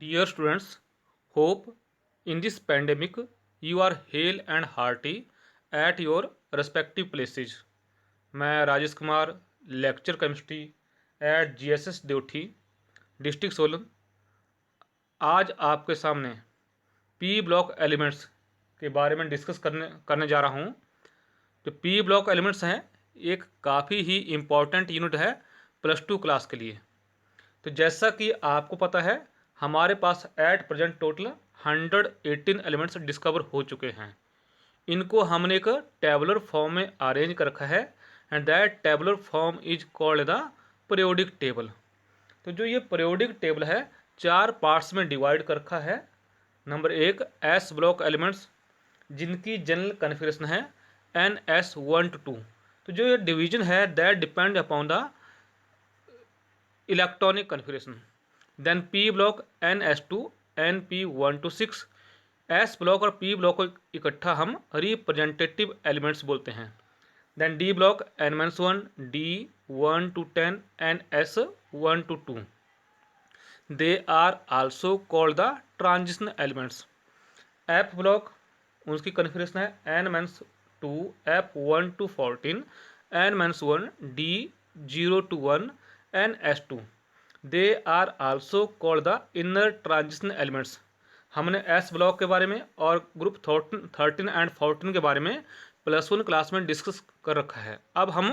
Dear students, hope in this pandemic you are hale and hearty at your respective places. मैं Rajesh Kumar lecture chemistry at GSS Devthi district Solan आज आपके सामने P block elements के बारे में discuss करने जा रहा हूँ। जो पी ब्लॉक एलिमेंट्स हैं एक काफ़ी ही इम्पॉर्टेंट यूनिट है प्लस टू क्लास के लिए। तो जैसा कि आपको पता है हमारे पास at present total 118 elements discover हो चुके हैं। इनको हमने एक टेबुलर फॉर्म में अरेंज कर रखा है and that tabular form is called the periodic table. तो जो ये पीरियोडिक टेबल है चार पार्ट्स में डिवाइड कर रखा है। नंबर एक एस ब्लॉक एलिमेंट्स जिनकी जनरल कन्फिग्रेशन है NS1 to 2। तो जो ये डिवीजन है that depend upon the electronic configuration. Then P block NS2 NP1 to 6। S block और पी ब्लॉक को इकट्ठा हम रिप्रेजेंटेटिव एलिमेंट्स बोलते हैं। Then D block N-1 D1 to 10 NS1 to 2। They are also called the transition elements. F block उसकी configuration है N-2 F1 to 14 N-1 D0 to 1 NS2। They are also called the inner transition elements. हमने S block के बारे में और group 13 and 14 के बारे में +1 क्लास में डिस्कस कर रखा है। अब हम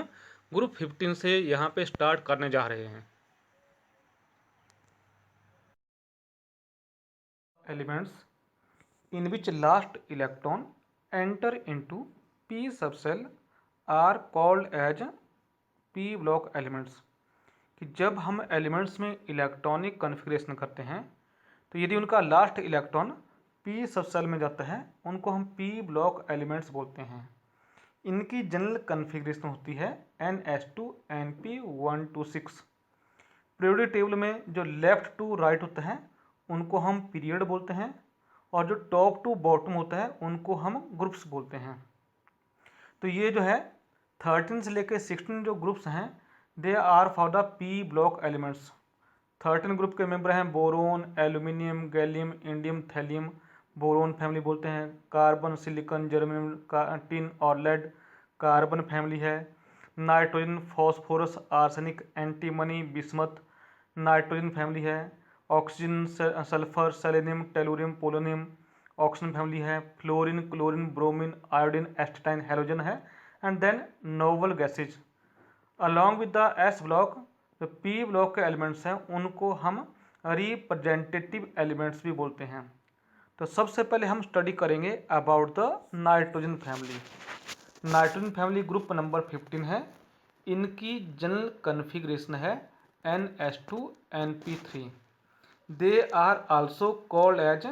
ग्रुप 15 से यहाँ पे स्टार्ट करने जा रहे हैं। Elements in which last electron enter into p subcell are called as p block elements। कि जब हम एलिमेंट्स में इलेक्ट्रॉनिक कन्फिग्रेशन करते हैं तो यदि उनका लास्ट इलेक्ट्रॉन p सबसेल में जाता है उनको हम p ब्लॉक एलिमेंट्स बोलते हैं। इनकी जनरल कन्फिग्रेशन होती है NS2 NP1 to 6। Periodic table में जो लेफ्ट टू राइट होता है उनको हम पीरियड बोलते हैं और जो टॉप टू बॉटम होता है उनको हम ग्रुप्स बोलते हैं। तो ये जो है 13 से लेकर 16 जो ग्रुप्स हैं they are for the P block elements. 13 group के मेंबर हैं boron aluminium gallium indium thallium boron family बोलते हैं। कार्बन सिलिकॉन जर्मेनियम टिन और लेड कार्बन फैमिली है। Nitrogen phosphorus arsenic antimony bismuth nitrogen family है। Oxygen sulphur selenium tellurium polonium oxygen family है। Fluorine chlorine bromine iodine astatine halogen है। And then noble gases along with the S block. जो P block के elements हैं उनको हम representative elements भी बोलते हैं। तो सबसे पहले हम स्टडी करेंगे about the nitrogen family. Nitrogen family group number 15 है। इनकी जनरल कन्फिग्रेशन है NS2 NP3। They are also called as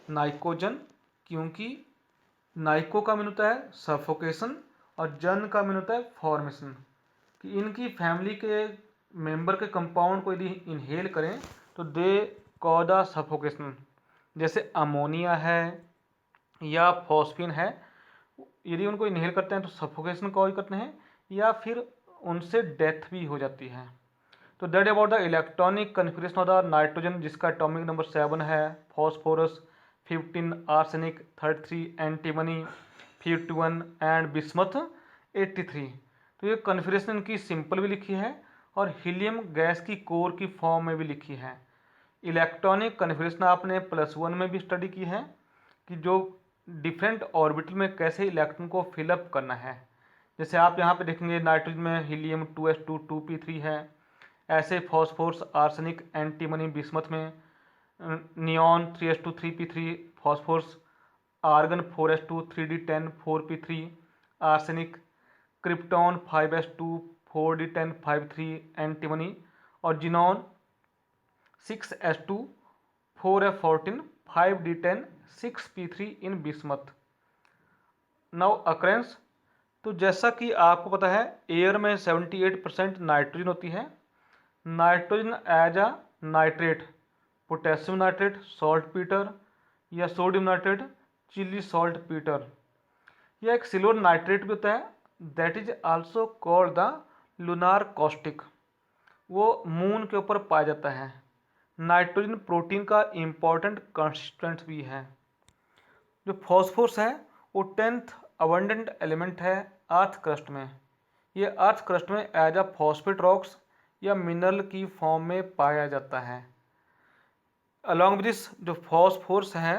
pnicogen क्योंकि नाइको का मीन होता है सफोकेशन और जन का मीन होता है फॉर्मेशन। कि इनकी फैमिली के मेंबर के कंपाउंड को यदि इनहेल करें तो दे कॉज द सफोकेशन। जैसे अमोनिया है या फॉस्फिन है यदि उनको इनहेल करते हैं तो सफोकेशन कॉज करते हैं या फिर उनसे डेथ भी हो जाती है। तो that about the electronic configuration of the nitrogen जिसका एटॉमिक नंबर 7 है। Phosphorus 15 arsenic 33 antimony 51 and bismuth 83। तो ये कन्फिग्रेशन इनकी सिंपल भी लिखी है और हीलियम गैस की कोर की फॉर्म में भी लिखी है। इलेक्ट्रॉनिक कन्फिग्रेशन आपने +1 में भी स्टडी की है कि जो डिफरेंट ऑर्बिटल में कैसे इलेक्ट्रॉन को फिलअप करना है। जैसे आप यहाँ पे देखेंगे नाइट्रोजन में हीलियम 2s2 2p3 है। ऐसे फॉस्फोरस आर्सेनिक एंटीमनी बिस्मथ में neon 3s2 3p3 phosphorus argon 4s2 3d10 4p3 arsenic krypton 5s2 4d10 5p3 antimony और xenon 6s2 4f14 5d10 6p3 in bismuth. Now occurrence तो जैसा कि आपको पता है एयर में 78% नाइट्रोजन होती है। Nitrogen as a nitrate potassium nitrate saltpetre या sodium nitrate Chile saltpetre या एक सिल्वर नाइट्रेट भी होता है that is also called the lunar caustic. वो मून के ऊपर पाया जाता है। नाइट्रोजन प्रोटीन का इम्पॉर्टेंट कंस्टिट्यूएंट भी है। जो फॉस्फोरस है वो 10th अबंडेंट एलिमेंट है अर्थ क्रस्ट में। ये अर्थ क्रस्ट में एज अ फॉस्फेट रॉक्स या मिनरल की फॉर्म में पाया जाता है। अलॉन्ग विद दिस जो फॉस्फोरस है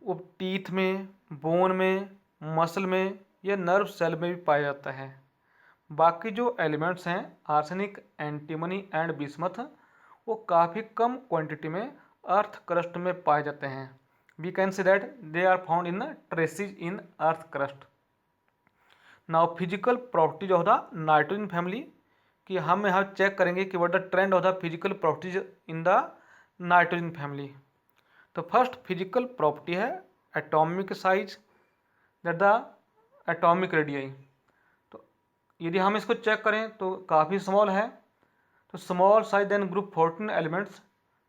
वो टीथ में, बोन में, मसल में या नर्व सेल में भी पाया जाता है। बाकी जो एलिमेंट्स हैं आर्सेनिक, एंटीमनी एंड बिस्मथ वो काफ़ी कम क्वांटिटी में अर्थ क्रस्ट में पाए जाते हैं। We can say that they are found in traces in earth crust. Now physical properties of the nitrogen family कि हम यहाँ चेक करेंगे कि what the trend of the physical properties in the nitrogen family. तो first physical property है atomic size, that the atomic radii. तो यदि हम इसको चेक करें तो काफ़ी स्मॉल है। तो small size then group 14 elements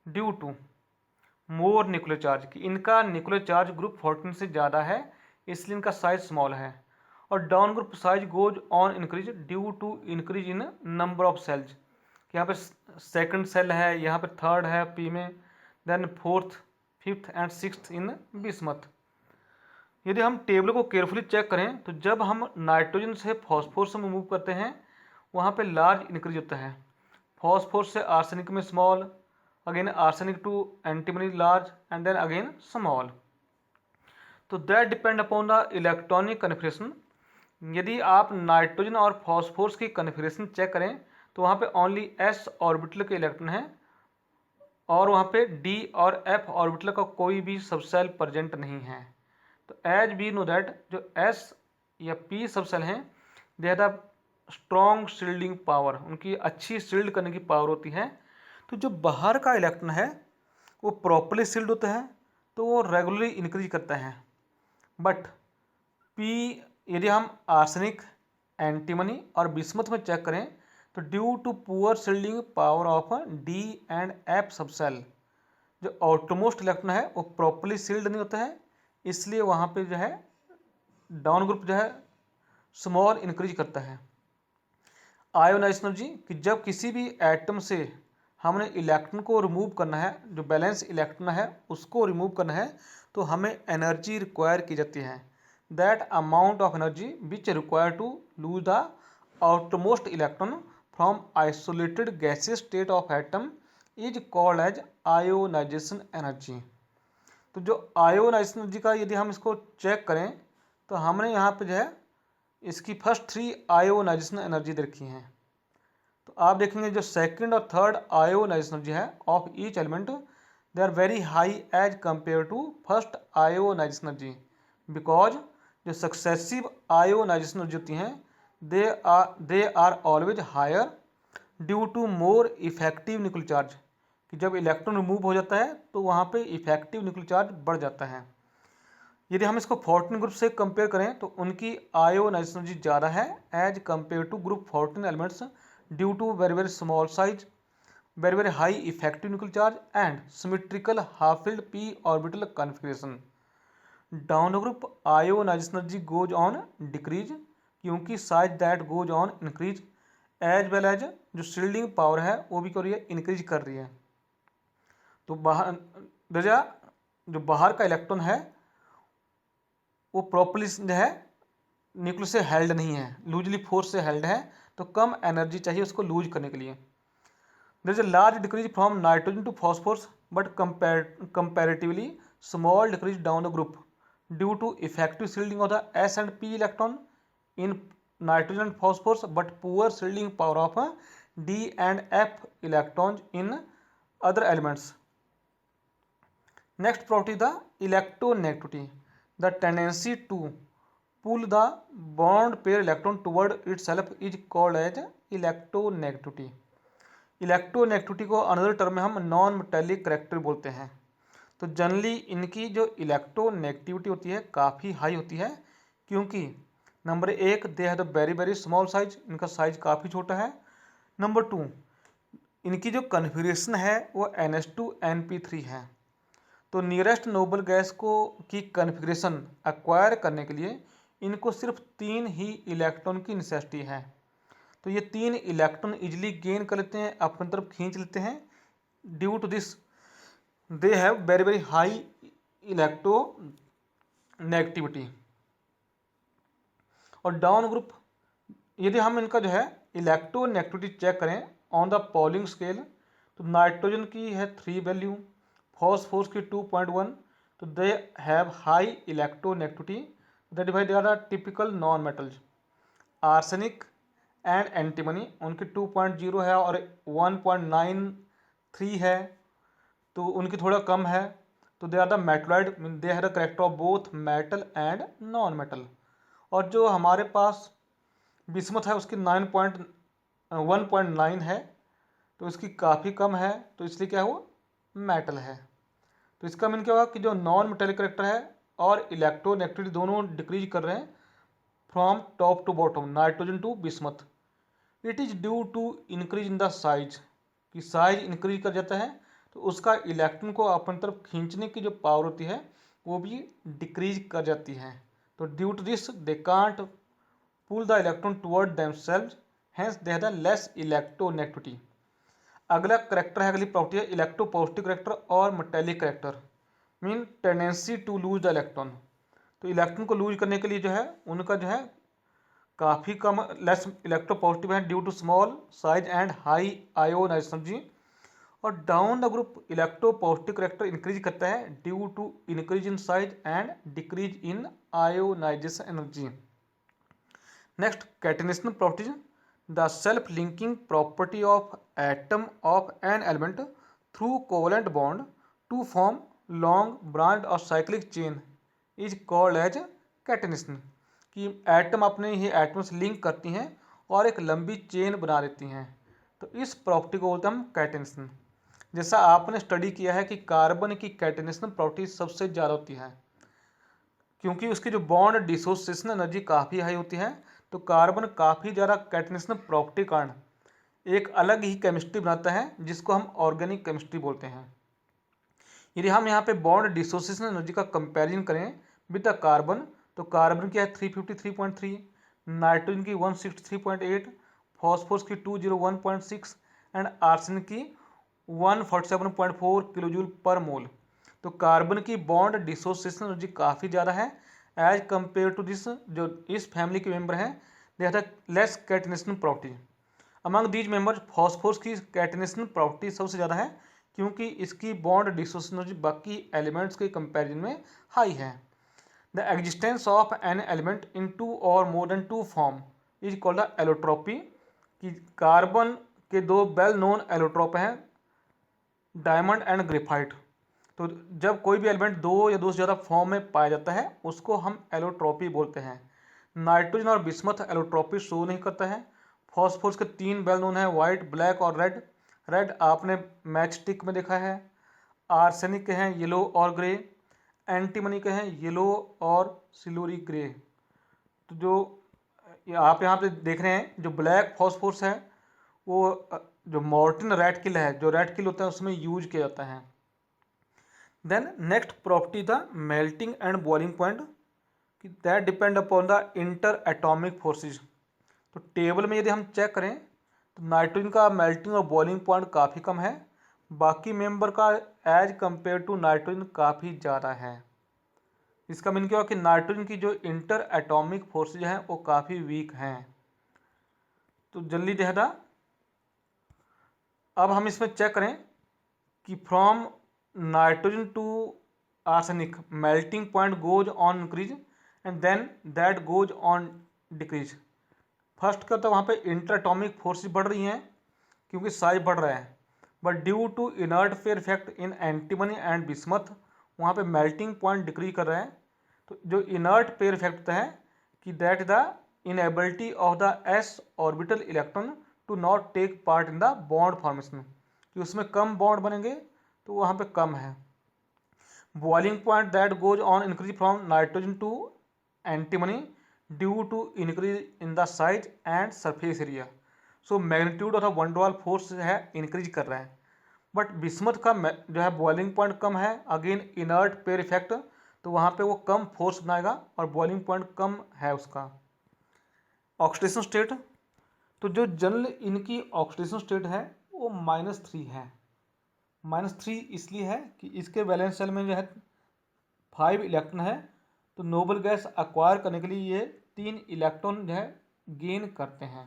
due to more nuclear charge कि इनका न्यूक्लियर चार्ज ग्रुप 14 से ज़्यादा है, इसलिए इनका साइज स्मॉल है। और down group size goes on increase due to increase in number of shells. यहाँ पे सेकंड सेल है, यहाँ पे थर्ड है पी में, then fourth, fifth and sixth in bismuth. यदि हम टेबल को केयरफुली चेक करें तो जब हम नाइट्रोजन से फॉस्फोरस में मूव करते हैं वहाँ पे लार्ज इंक्रीज होता है। फॉस्फोरस से आर्सेनिक में small, again arsenic to antimony large and then again small. तो that depend upon the electronic configuration. यदि आप नाइट्रोजन और फॉस्फोरस की कन्फिग्रेशन चेक करें तो वहाँ पे ओनली s ऑर्बिटल के इलेक्ट्रॉन हैं और वहाँ पे d और f ऑर्बिटल का कोई भी सबसेल प्रेजेंट नहीं है। तो एज वी नो दैट जो s या p सबसेल हैं they have the strong shielding power, उनकी अच्छी शील्ड करने की पावर होती है। तो जो बाहर का इलेक्ट्रॉन है वो प्रॉपरली शील्ड होता है तो वो रेगुलरली इंक्रीज करता है। बट p यदि हम आर्सेनिक, एंटीमनी और बिस्मथ में चेक करें तो due to poor shielding power of d and f subshell जो आउटरमोस्ट इलेक्ट्रॉन है वो प्रॉपरली शील्ड नहीं होता है, इसलिए वहाँ पे जो है डाउन ग्रुप जो है स्मॉल इंक्रीज करता है। आयोनाइजेशन एनर्जी कि जब किसी भी एटम से हमने इलेक्ट्रॉन को रिमूव करना है, जो बैलेंस इलेक्ट्रॉन है उसको रिमूव करना है तो हमें एनर्जी रिक्वायर की जाती है। That amount of energy which require to lose the outermost electron from isolated gaseous state of atom is called as ionization energy. तो जो आयोनाइजेशन एनर्जी का यदि हम इसको चेक करें तो हमने यहाँ पे जो है इसकी फर्स्ट 3 आयोनाइजेशन एनर्जी दे रखी हैं। तो आप देखेंगे जो सेकंड और थर्ड आयोनाइजेशन एनर्जी है of each element they are very high as compare to first ionization energy, because जो सक्सेसिव आयोनाइजेशन एनर्जी होती हैं they are always higher due to more effective nuclear charge कि जब electron remove हो जाता है तो वहाँ पे इफेक्टिव न्यूक्लियर चार्ज बढ़ जाता है। यदि हम इसको 14 ग्रुप से कंपेयर करें तो उनकी आयोनाइजेशन एनर्जी ज़्यादा है as compare to group 14 elements due to very very small size, very very high effective nuclear charge and symmetrical half filled p orbital configuration. Down group ionisation energy goes on decrease क्योंकि size that goes on increase as well as जो shielding power है वो भी क्या हो रही है, increase कर रही है। तो जो बाहर का इलेक्ट्रॉन है वो प्रॉपरली जो है न्यूक्लियस से हेल्ड नहीं है, लूजली फोर्स से हेल्ड है, तो कम एनर्जी चाहिए उसको लूज करने के लिए। There is a large decrease from nitrogen to phosphorus but comparatively small decrease down the group due to effective shielding of the s and p electron in nitrogen and phosphorus but poor shielding power of d and f electrons in other elements. Next property the electronegativity, the tendency to pull the bond pair electron toward itself is called as electronegativity। Electronegativity को another term में हम non metallic character बोलते हैं। तो generally इनकी जो electronegativity होती है काफ़ी हाई होती है क्योंकि number 1 they have the very very small size, इनका साइज काफ़ी छोटा है। नंबर 2 इनकी जो कन्फिग्रेशन है वो NH2NP3 है। तो नियरेस्ट नोबल गैस को की कन्फिग्रेशन एक्वायर करने के लिए इनको सिर्फ 3 ही इलेक्ट्रॉन की नेसेसिटी है। तो ये 3 इलेक्ट्रॉन इजीली गेन कर लेते हैं, अपनी तरफ खींच लेते हैं due to this they have very very high electronegativity. और डाउन ग्रुप, यदि हम इनका जो है इलेक्ट्रोनेगेटिविटी चेक करें ऑन द पॉलिंग स्केल, तो नाइट्रोजन की है 3 वैल्यू, फॉस्फोरस की 2.1, तो they have high electronegativity, that भाई they are the typical non metals. Arsenic and antimony उनकी 2.0 है और 1.93 है, तो उनकी थोड़ा कम है। तो they are the metalloid, they have the character of both metal and non metal. और जो हमारे पास बिस्मथ है उसकी 1.9 है, तो इसकी काफ़ी कम है, तो इसलिए क्या हुआ, मेटल है। तो इसका मीन क्या होगा कि जो नॉन मेटेलिक करेक्टर है और इलेक्ट्रोनेगेटिविटी दोनों डिक्रीज कर रहे हैं from top to bottom, nitrogen to bismuth. It is due to increase in the size, कि साइज इंक्रीज कर जाता है तो उसका इलेक्ट्रॉन को अपनी तरफ खींचने की जो पावर होती है वो भी डिक्रीज कर जाती है। तो due to this they can't pull the electron toward themselves, hence they have the less electronegativity. अगला करेक्टर है, अगली प्रॉपर्टी है इलेक्ट्रोपॉजिटिव करेक्टर और metallic character, mean tendency to lose the electron. तो इलेक्ट्रॉन को लूज करने के लिए जो है उनका जो है काफ़ी कम लेस इलेक्ट्रोपॉजिटिव है due to small size and high ionisation energy. और down the group electropositive character increase करता है due to increase in size and decrease in ionisation energy. Next catenation properties, the self linking property of atom of an element through covalent bond to form long branch और cyclic chain is called as catenation. कि atom अपने ही atom से link करती हैं और एक लंबी चेन बना लेती हैं, तो इस प्रॉपर्टी को बोलते हैं हम कैटेनेशन। जैसा आपने स्टडी किया है कि कार्बन की कैटेनेशन प्रॉपर्टी सबसे ज़्यादा होती है, क्योंकि उसकी जो बॉन्ड डिसोसिएशन एनर्जी काफ़ी हाई होती है। तो कार्बन काफ़ी ज़्यादा कैटेनेशन प्रॉपर्टी कारण एक अलग ही केमिस्ट्री बनाता है जिसको हम ऑर्गेनिक केमिस्ट्री बोलते हैं। यदि हम यहाँ पे बॉन्ड डिसोसिएशन एनर्जी का कंपैरिजन करें विद द कार्बन, तो कार्बन की है 353.3, नाइट्रोजन की 163.8, फॉस्फोरस की 201.6 एंड आर्सेनिक की 147.4 किलोजूल पर मोल। तो कार्बन की बॉन्ड डिसोसिएशन एनर्जी काफ़ी ज़्यादा है एज कंपेयर टू दिस, जो इस फैमिली के मेंबर हैं they have the less catenation property. Among these members phosphorus की कैटेनेशन प्रॉपर्टी सबसे ज़्यादा है क्योंकि इसकी बॉन्ड डिसोसिएशन एनर्जी बाकी एलिमेंट्स के कंपैरिजन में हाई है। The existence of an element in two और more than two form is called the allotropy. कि कार्बन के दो वेल नोन एलोट्रोप हैं, डायमंड एंड ग्रेफाइट। तो जब कोई भी एलिमेंट दो या दो से ज़्यादा फॉर्म में पाया जाता है उसको हम एलोट्रोपी बोलते हैं। नाइट्रोजन और बिस्मथ एलोट्रोपी शो नहीं करता है। फॉस्फोरस के 3 वेल नोन है, वाइट, ब्लैक और रेड। रेड आपने मैच स्टिक में देखा है। आर्सेनिक के हैं येलो और ग्रे। एंटीमनी के हैं येलो और सिल्वरी ग्रे। तो जो आप यहाँ पे देख रहे हैं जो ब्लैक फॉस्फोरस है वो जो मॉर्टिन रेड किल है, जो रेड किल होता है उसमें यूज किया जाता है। देन नेक्स्ट प्रॉपर्टी था मेल्टिंग एंड बॉइलिंग पॉइंट, कि that depend upon the inter atomic forces. तो टेबल में यदि हम चेक करें तो नाइट्रोजन का मेल्टिंग और बॉइलिंग पॉइंट काफ़ी कम है, बाकी मेंबर का एज कंपेयर टू नाइट्रोजन काफ़ी ज़्यादा है। इसका मीन क्या हुआ कि नाइट्रोजन की जो इंटर एटॉमिक फोर्सेज हैं वो काफ़ी वीक हैं। तो जल्दी देहदा अब हम इसमें चेक करें कि from nitrogen to arsenic melting point goes on increase and then that goes on decrease. First का तो वहाँ पे इंटर एटॉमिक फोर्सेज बढ़ रही हैं क्योंकि साइज बढ़ रहा है, but due to inert pair effect in antimony and bismuth वहाँ पे मेल्टिंग पॉइंट डिक्रीज कर रहा है। तो जो इनर्ट पेयर इफेक्ट होता है कि that the inability of the S orbital electron to not take part in the bond formation, कि उसमें कम बॉन्ड बनेंगे तो वहाँ पे कम है। Boiling point that goes on increase from nitrogen to antimony due to increase in the size and surface area. So magnitude of the van der Waals force है increase कर रहा है, बट बिस्मथ का जो है बॉइलिंग पॉइंट कम है, again inert pair effect, तो वहाँ पे वो कम फोर्स बनाएगा और बॉइलिंग पॉइंट कम है उसका। ऑक्सीडेशन स्टेट, तो जो जनरल इनकी ऑक्सीडेशन स्टेट है वो -3 है। -3 इसलिए है कि इसके वैलेंस शेल में जो है 5 इलेक्ट्रॉन है, तो नोबल गैस एक्वायर करने के लिए ये 3 इलेक्ट्रॉन जो है गेन करते हैं।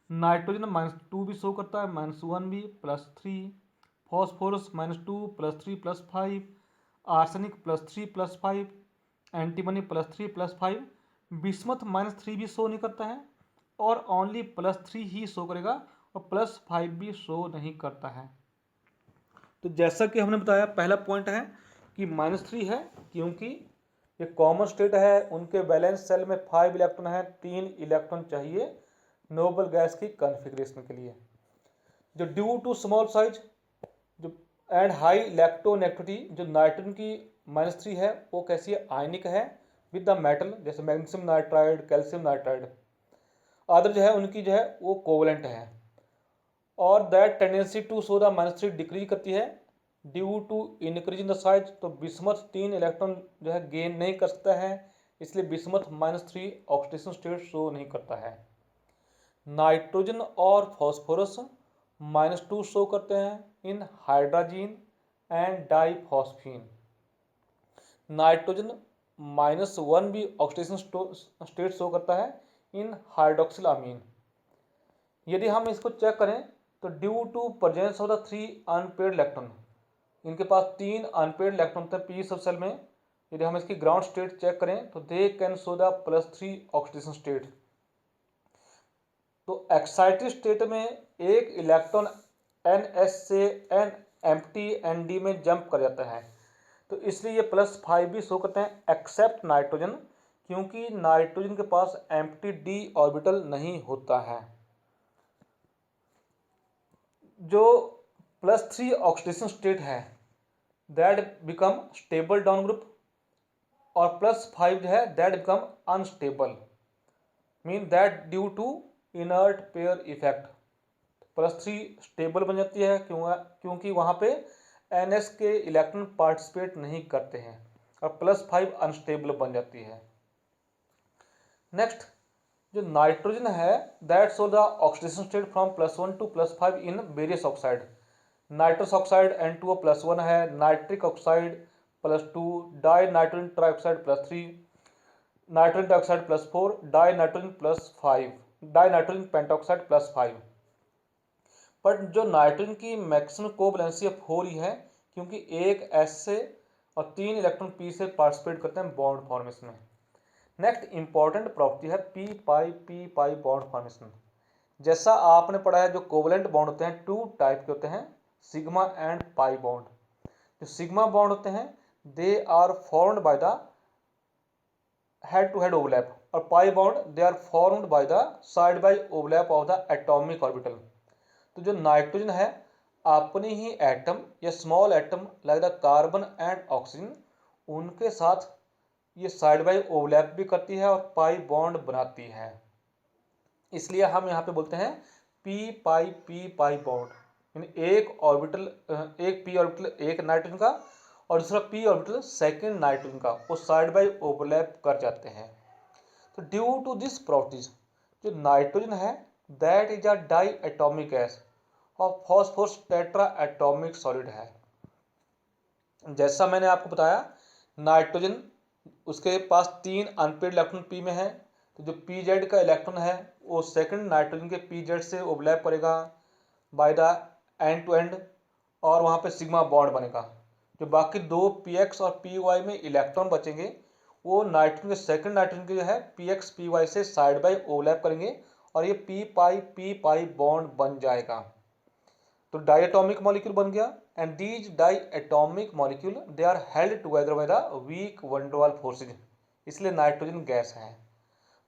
नाइट्रोजन -2 भी शो करता है, -1 भी, +3, फॉस्फोरस -2 +3 +5, आर्सेनिक +3 +5, एंटीमनी +3 +5, बिस्मथ -3 भी शो नहीं करता है और ओनली +3 ही शो करेगा और +5 भी शो नहीं करता है। तो जैसा कि हमने बताया, पहला पॉइंट है कि -3 है क्योंकि ये कॉमन स्टेट है, उनके वैलेंस शेल में 5 इलेक्ट्रॉन है, 3 इलेक्ट्रॉन चाहिए नोबल गैस की कॉन्फ़िगरेशन के लिए। जो ड्यू टू स्मॉल साइज जो एंड हाई इलेक्ट्रोनेगेटिविटी, जो नाइट्रोजन की -3 है वो कैसी है, आयनिक है विद द मेटल, जैसे magnesium nitride, calcium nitride. Other जो है उनकी जो है वो कोवलेंट है, और that tendency to show the -3 decrease करती है due to increase in the size. तो बिस्मथ 3 इलेक्ट्रॉन जो है गेन नहीं कर सकता है, इसलिए बिस्मथ -3 ऑक्सीडेशन स्टेट शो नहीं करता है। नाइट्रोजन और फॉस्फोरस -2 शो करते हैं इन हाइड्रोजीन एंड डाइफॉस्फीन। नाइट्रोजन -1 भी ऑक्सीडेशन स्टेट शो करता है इन हाइड्रोक्सिल अमीन। यदि हम इसको चेक करें तो due to presence of the 3 unpaired electron, इनके पास 3 अनपेयर्ड इलेक्ट्रॉन होते हैं पी सब सेल में। यदि हम इसकी ग्राउंड स्टेट चेक करें तो they can show the +3 oxidation state. तो एक्साइटेड स्टेट में एक इलेक्ट्रॉन NS से N एम्प्टी ND में जंप कर जाता है, तो इसलिए ये +5 भी शो करते हैं एक्सेप्ट नाइट्रोजन, क्योंकि नाइट्रोजन के पास एम्प्टी d ऑर्बिटल नहीं होता है। जो +3 ऑक्सीडेशन स्टेट है that become stable down group, और +5 जो है that become unstable, mean that due to inert pair effect. +3 stable बन जाती है क्योंकि वहाँ पे NS के इलेक्ट्रॉन पार्टिसिपेट नहीं करते हैं, और +5 अनस्टेबल बन जाती है। नेक्स्ट, जो नाइट्रोजन है that show the oxidation state from +1 to +5 in various oxide. Nitrous oxide N2O+1 है, nitric oxide +2, dinitrogen trioxide +3, nitrogen dioxide +4, dinitrogen +5, dinitrogen pentoxide +5। But जो नाइट्रोजन की मैक्सिमम कोवैलेंसी 4 ही है, क्योंकि एक S से और 3 इलेक्ट्रॉन P से पार्टिसिपेट करते हैं बॉन्ड फॉर्मेशन में। नेक्स्ट इंपॉर्टेंट प्रॉपर्टी है पी पाई बॉन्ड फॉर्मेशन। जैसा आपने पढ़ा है, जो कोवलेंट बॉन्ड होते हैं 2 टाइप के होते हैं, सिग्मा एंड पाई बॉन्ड। जो सिग्मा बॉन्ड होते हैं they are formed by the head to head overlap, और pi bond they are formed by the side by overlap of the atomic orbital. तो जो नाइट्रोजन है अपने ही एटम या small atom like the carbon and oxygen, उनके साथ ये साइड बाय ओवरलैप भी करती है और पाई बॉन्ड बनाती है, इसलिए हम यहाँ पे बोलते हैं पी पाई बॉन्ड। यानी एक ऑर्बिटल, एक पी ऑर्बिटल एक नाइट्रोजन का और दूसरा पी ऑर्बिटल सेकेंड नाइट्रोजन का, वो साइड बाय ओवरलैप कर जाते हैं। तो ड्यू टू दिस प्रॉपर्टीज, जो नाइट्रोजन है that is a diatomic gas और फॉस्फोरस टेट्रा एटॉमिक सॉलिड है। जैसा मैंने आपको बताया, नाइट्रोजन उसके पास 3 अनपेयर्ड इलेक्ट्रॉन P में है, तो जो PZ का इलेक्ट्रॉन है वो सेकंड नाइट्रोजन के PZ से ओवरलैप करेगा by the end to end, और वहाँ पे सिग्मा बॉन्ड बनेगा। जो बाकी 2 PX और PY में इलेक्ट्रॉन बचेंगे वो नाइट्रोजन के सेकंड नाइट्रोजन के जो है PX PY से साइड बाय ओवरलैप करेंगे, और ये पी पाई बॉन्ड बन जाएगा। तो डायटोमिक मॉलिक्यूल बन गया, and these diatomic molecule they are held together by the weak van der Waals forces, इसलिए नाइट्रोजन गैस है।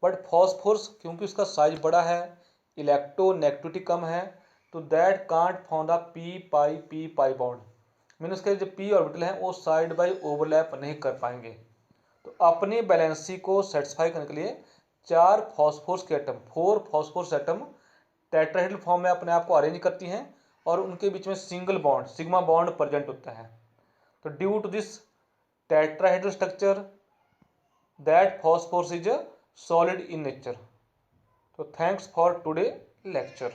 बट फॉस्फोरस क्योंकि उसका साइज बड़ा है, इलेक्ट्रोनेगेटिविटी कम है, तो that can't form the P pi bond, mean उसके जो पी ऑर्बिटल हैं वो साइड बाय ओवरलैप नहीं कर पाएंगे। तो अपनी बैलेंसी को सेटिस्फाई करने के लिए 4 फॉस्फोरस के atom, 4 phosphorus atom tetrahedral form में अपने आप को अरेंज करती हैं, और उनके बीच में single bond sigma bond present होता है। तो due to this tetrahedral structure that phosphorus is solid in nature. तो थैंक्स फॉर टुडे लेक्चर।